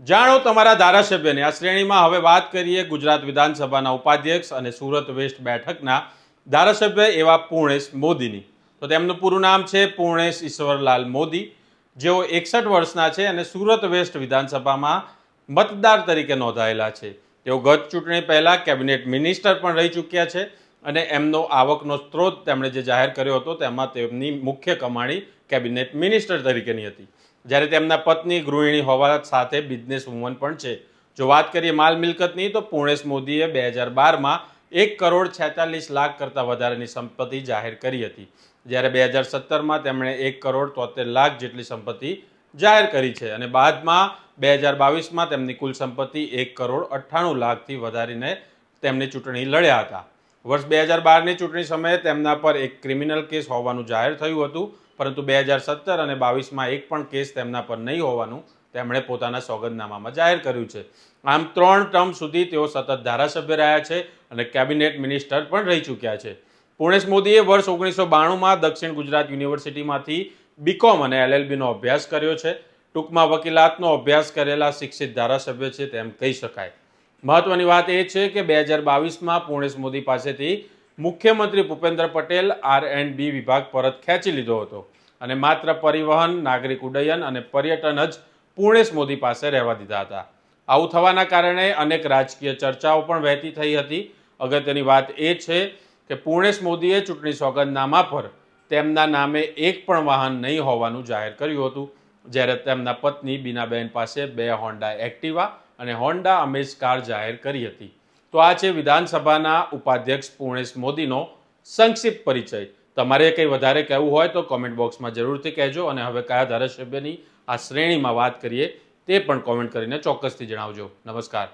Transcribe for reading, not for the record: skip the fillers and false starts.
જાણો તમારા ધારાસભ્યને આ શ્રેણીમાં હવે વાત કરીએ ગુજરાત વિધાનસભાના ઉપાધ્યક્ષ અને સુરત વેસ્ટ બેઠકના ધારાસભ્ય એવા પૂર્ણેશ મોદીની. તો તેમનું પૂરું નામ છે પૂર્ણેશ ઈશ્વરલાલ મોદી, જેઓ 61 વર્ષના છે અને સુરત વેસ્ટ વિધાનસભામાં મતદાર તરીકે નોંધાયેલા છે. તેઓ ગત ચૂંટણી પહેલા કેબિનેટ મિનિસ્ટર પણ રહી ચૂક્યા છે અને એમનો આવકનો સ્ત્રોત તેમણે જે જાહેર કર્યો હતો તેમાં તેમની મુખ્ય કમાણી કેબિનેટ મિનિસ્ટર તરીકેની હતી, જ્યારે તેમના પત્ની ગૃહિણી હોવા સાથે બિઝનેસ વુમન પણ છે. જો વાત કરીએ માલ મિલકતની, તો પૂર્ણેશ મોદીએ 2012માં 1,46,00,000 કરતાં વધારેની સંપત્તિ જાહેર કરી હતી, જ્યારે 2017માં તેમણે 1,73,00,000 જેટલી સંપત્તિ જાહેર કરી છે અને બાદમાં 2022માં તેમની કુલ સંપત્તિ 1,98,00,000થી વધારીને તેમની ચૂંટણી લડ્યા હતા. વર્ષ 2012ની ચૂંટણી સમયે તેમના પર એક ક્રિમિનલ કેસ હોવાનું જાહેર થયું હતું, પરંતુ 2017 અને 22માં એક પણ કેસ તેમના પર નહીં હોવાનું તેમણે પોતાના સોગંદનામામાં જાહેર કર્યું છે. આમ 3 ટર્મ સુધી તેઓ સતત ધારાસભ્ય રહ્યા છે અને કેબિનેટ મિનિસ્ટર પણ રહી ચૂક્યા છે. પૂર્ણેશ મોદીએ વર્ષ 1992માં દક્ષિણ ગુજરાત યુનિવર્સિટીમાંથી બીકોમ અને LLBનો અભ્યાસ કર્યો છે. ટૂંકમાં વકીલાતનો અભ્યાસ કરેલા શિક્ષિત ધારાસભ્ય છે તેમ કહી શકાય. મહત્વની વાત એ છે કે 2022માં પૂર્ણેશ મોદી પાસેથી મુખ્યમંત્રી ભૂપેન્દ્ર પટેલ R&B વિભાગ પરત ખેંચી લીધો હતો અને માત્ર પરિવહન, નાગરિક ઉડ્ડયન અને પર્યટન જ પૂર્ણેશ મોદી પાસે રહેવા દીધા હતા. આવું થવાના કારણે અનેક રાજકીય ચર્ચાઓ પણ વહેતી થઈ હતી. અગત્યની વાત એ છે કે પૂર્ણેશ મોદીએ ચૂંટણી સોગંદનામા પર તેમના નામે એક પણ વાહન નહીં હોવાનું જાહેર કર્યું હતું, જ્યારે તેમના પત્ની બીનાબેન પાસે 2 હોન્ડા એક્ટિવા અને હોન્ડા અમેઝ કાર જાહેર કરી હતી. તો આ છે વિધાનસભાના ઉપાધ્યક્ષ પૂર્ણેશ મોદીનો સંક્ષિપ્ત પરિચય. તમારે કંઈ વધારે કહેવું હોય તો કોમેન્ટ બોક્સમાં જરૂરથી કહેજો અને હવે કયા ધારાસભ્યની આ શ્રેણીમાં વાત કરીએ તે પણ કોમેન્ટ કરીને ચોક્કસથી જણાવજો. નમસ્કાર.